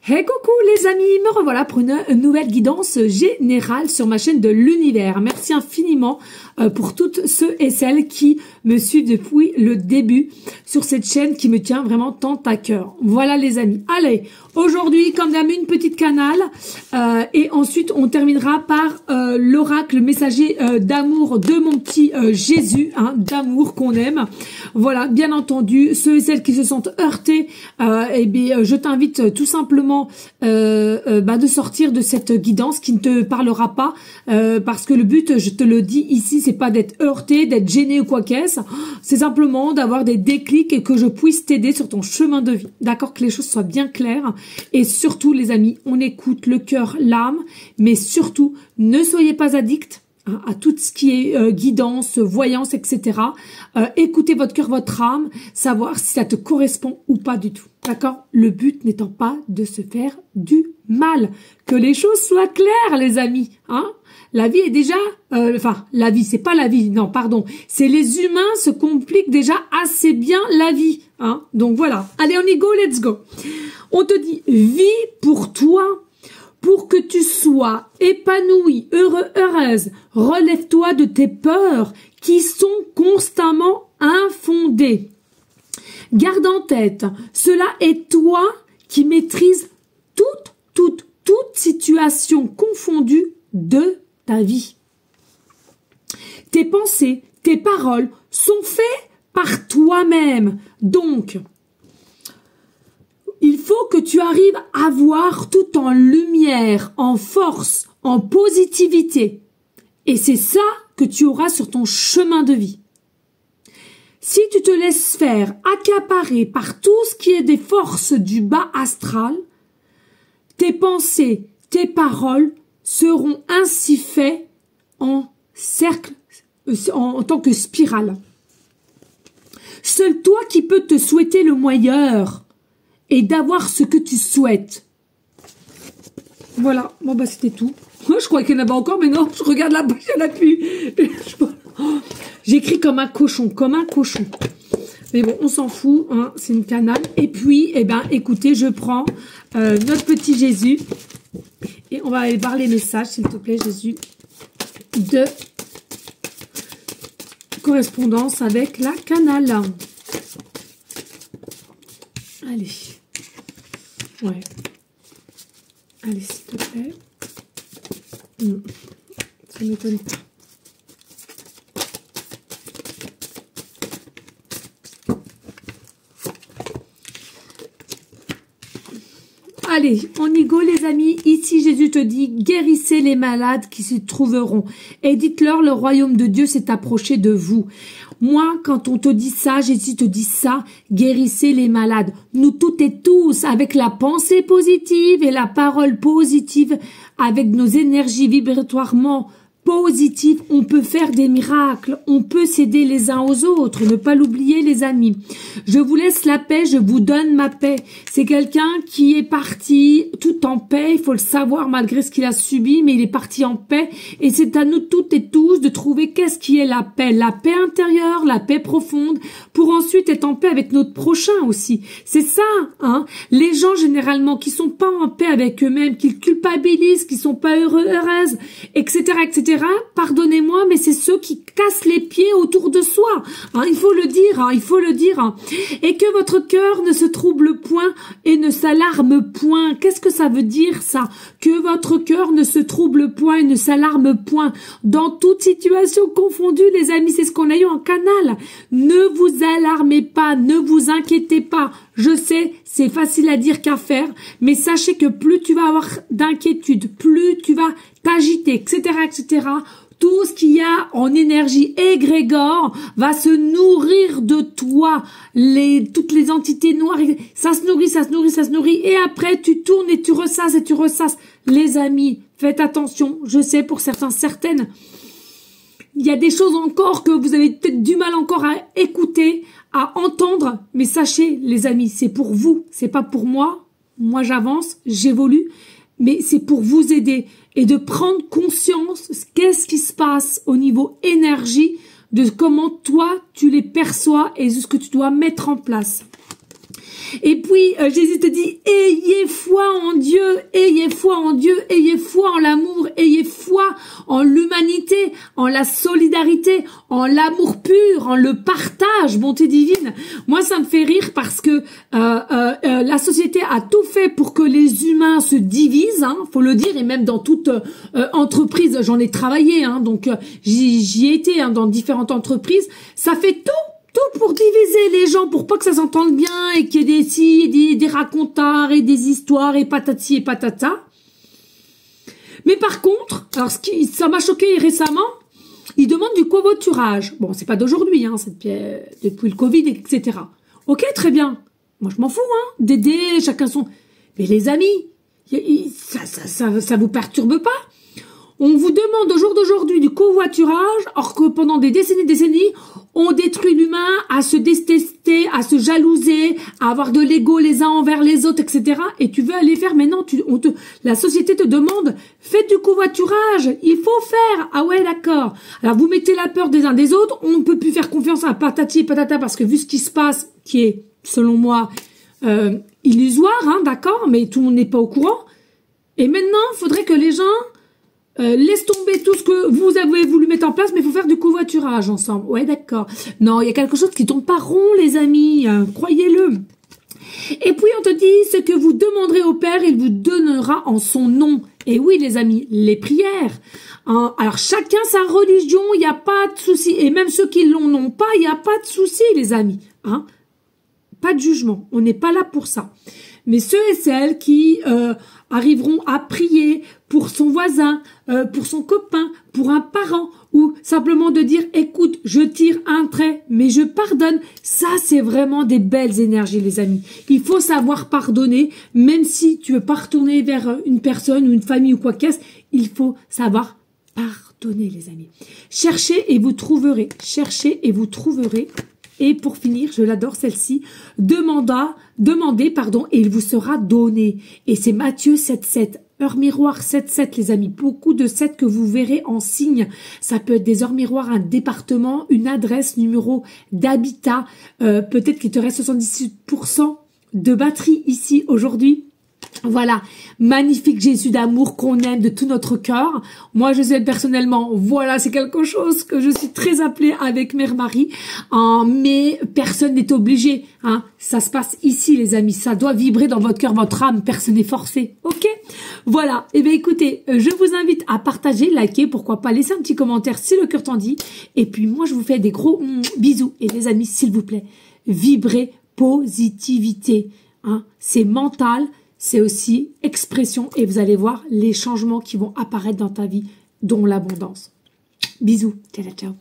Hey coucou les amis, me revoilà pour une nouvelle guidance générale sur ma chaîne de l'univers. Merci infiniment pour toutes ceux et celles qui me suivent depuis le début sur cette chaîne qui me tient vraiment tant à cœur. Voilà les amis. Allez, aujourd'hui comme d'habitude une petite canale et ensuite on terminera par l'oracle messager d'amour de mon petit Jésus, hein, d'amour qu'on aime. Voilà, bien entendu, ceux et celles qui se sentent heurtés, eh bien, je t'invite tout simplement de sortir de cette guidance qui ne te parlera pas, parce que le but, je te le dis ici, c'est pas d'être heurté, d'être gêné ou quoi qu'est-ce, c'est simplement d'avoir des déclics et que je puisse t'aider sur ton chemin de vie. D'accord, que les choses soient bien claires et surtout les amis, on écoute le cœur, l'âme, mais surtout ne soyez pas addicts à tout ce qui est guidance, voyance, etc. Écoutez votre cœur, votre âme, savoir si ça te correspond ou pas du tout. D'accord? Le but n'étant pas de se faire du mal. Que les choses soient claires, les amis. Hein? La vie est déjà... la vie, c'est pas la vie, non, pardon. C'est les humains se compliquent déjà assez bien la vie. Hein? Donc voilà. Allez, on y go, let's go. On te dit, vis pour toi. Pour que tu sois épanoui, heureux, heureuse, relève-toi de tes peurs qui sont constamment infondées. Garde en tête, cela est toi qui maîtrise toute situation confondue de ta vie. Tes pensées, tes paroles sont faites par toi-même. Donc, il faut que tu arrives à voir tout en lumière, en force, en positivité. Et c'est ça que tu auras sur ton chemin de vie. Si tu te laisses faire accaparer par tout ce qui est des forces du bas astral, tes pensées, tes paroles seront ainsi faits en cercle, en tant que spirale. Seul toi qui peux te souhaiter le meilleur et d'avoir ce que tu souhaites. Voilà, bon bah c'était tout. Je croyais qu'il y en avait encore, mais non, je regarde la bouche, il n'y en a plus. J'écris comme un cochon, Mais bon, on s'en fout, hein, c'est une canale. Et puis, eh ben, écoutez, je prends notre petit Jésus et on va aller voir les messages, s'il te plaît, Jésus, de correspondance avec la canale. Allez. Ouais. Allez, s'il te plaît. Ça m'étonne pas. Allez, on y go les amis. Ici, Jésus te dit, guérissez les malades qui s'y trouveront. Et dites-leur, le royaume de Dieu s'est approché de vous. Moi, quand on te dit ça, Jésus te dit ça, guérissez les malades. Nous toutes et tous, avec la pensée positive et la parole positive, avec nos énergies vibratoirement positives, on peut faire des miracles, on peut s'aider les uns aux autres, ne pas l'oublier les amis. Je vous laisse la paix, je vous donne ma paix. C'est quelqu'un qui est parti tout en paix, il faut le savoir malgré ce qu'il a subi, mais il est parti en paix et c'est à nous toutes et tous de trouver qu'est-ce qui est la paix intérieure, la paix profonde, pour ensuite être en paix avec notre prochain aussi. C'est ça, hein. Les gens généralement qui sont pas en paix avec eux-mêmes, qui culpabilisent, qui sont pas heureux, heureuses, etc., etc., pardonnez-moi, mais c'est ceux qui cassent les pieds autour de soi. Hein, il faut le dire, hein, il faut le dire. Hein. Et que votre cœur ne se trouble point et ne s'alarme point. Qu'est-ce que ça veut dire ça? Que votre cœur ne se trouble point et ne s'alarme point. Dans toute situation confondue, les amis, c'est ce qu'on a eu en canal. Ne vous alarmez pas, ne vous inquiétez pas. Je sais, c'est facile à dire qu'à faire, mais sachez que plus tu vas avoir d'inquiétude, plus tu vas t'agiter, etc., etc., tout ce qu'il y a en énergie égrégore va se nourrir de toi. Toutes les entités noires, ça se nourrit, et après tu tournes et tu ressasses et tu ressasses. Les amis, faites attention, je sais pour certains, certaines, il y a des choses encore que vous avez peut-être du mal encore à écouter, à entendre, mais sachez, les amis, c'est pour vous, c'est pas pour moi. Moi, j'avance, j'évolue, mais c'est pour vous aider et de prendre conscience qu'est-ce qui se passe au niveau énergie, de comment toi, tu les perçois et de ce que tu dois mettre en place. Et puis, Jésus te dit, ayez foi en Dieu, ayez foi en Dieu, ayez foi en l'amour, ayez foi en l'humanité, en la solidarité, en l'amour pur, en le partage, bonté divine. Moi, ça me fait rire parce que la société a tout fait pour que les humains se divisent, hein, faut le dire, et même dans toute entreprise, j'en ai travaillé, hein, donc j'y ai été, hein, dans différentes entreprises, ça fait tout pour diviser les gens, pour pas que ça s'entende bien et qu'il y ait des racontards et des histoires et patati et patata. Mais par contre, alors ça m'a choqué récemment, ils demandent du covoiturage. Bon, c'est pas d'aujourd'hui, hein, depuis le Covid, etc. Ok, très bien. Moi, je m'en fous, hein, d'aider chacun son... Mais les amis, ça vous perturbe pas? On vous demande au jour d'aujourd'hui du covoiturage, or que pendant des décennies, on détruit l'humain à se détester, à se jalouser, à avoir de l'ego les uns envers les autres, etc. Et tu veux aller faire, maintenant, la société te demande, faites du covoiturage, il faut faire. Ah ouais, d'accord. Alors vous mettez la peur des uns des autres, on ne peut plus faire confiance à patati et patata, parce que vu ce qui se passe, qui est, selon moi, illusoire, hein, d'accord, mais tout le monde n'est pas au courant. Et maintenant, il faudrait que les gens laissent tomber tout ce que vous avez voulu mettre en place, mais il faut faire du covoiturage ensemble. Ouais, d'accord. Non, il y a quelque chose qui tombe pas rond, les amis, hein, croyez-le. Et puis on te dit, ce que vous demanderez au Père, il vous donnera en son nom. Et oui, les amis, les prières. Hein, alors chacun sa religion, il n'y a pas de souci. Et même ceux qui l'ont pas, il n'y a pas de souci, les amis. Hein, pas de jugement, on n'est pas là pour ça. Mais ceux et celles qui arriveront à prier pour son voisin, pour son copain, pour un parent, ou simplement de dire, écoute, je tire un trait, mais je pardonne, ça c'est vraiment des belles énergies, les amis. Il faut savoir pardonner, même si tu veux pas retourner vers une personne ou une famille ou quoi qu'est-ce, il faut savoir pardonner, les amis. Cherchez et vous trouverez, cherchez et vous trouverez. Et pour finir, je l'adore celle-ci, demandez, et il vous sera donné. Et c'est Matthieu 7,7. Heure miroir 7,7, les amis. Beaucoup de 7 que vous verrez en signe. Ça peut être des heures miroirs, un département, une adresse, numéro d'habitat. Peut-être qu'il te reste 78% de batterie ici aujourd'hui. Voilà, magnifique Jésus d'amour qu'on aime de tout notre cœur. Moi, je sais personnellement, voilà, c'est quelque chose que je suis très appelée avec Mère Marie. Mais personne n'est obligé. Hein. Ça se passe ici, les amis. Ça doit vibrer dans votre cœur, votre âme. Personne n'est forcé. Ok? Voilà. Eh bien, écoutez, je vous invite à partager, liker, pourquoi pas laisser un petit commentaire si le cœur t'en dit. Et puis, moi, je vous fais des gros bisous. Et les amis, s'il vous plaît, vibrez positivité. Hein. C'est mental. C'est aussi expression et vous allez voir les changements qui vont apparaître dans ta vie, dont l'abondance. Bisous. Ciao, ciao.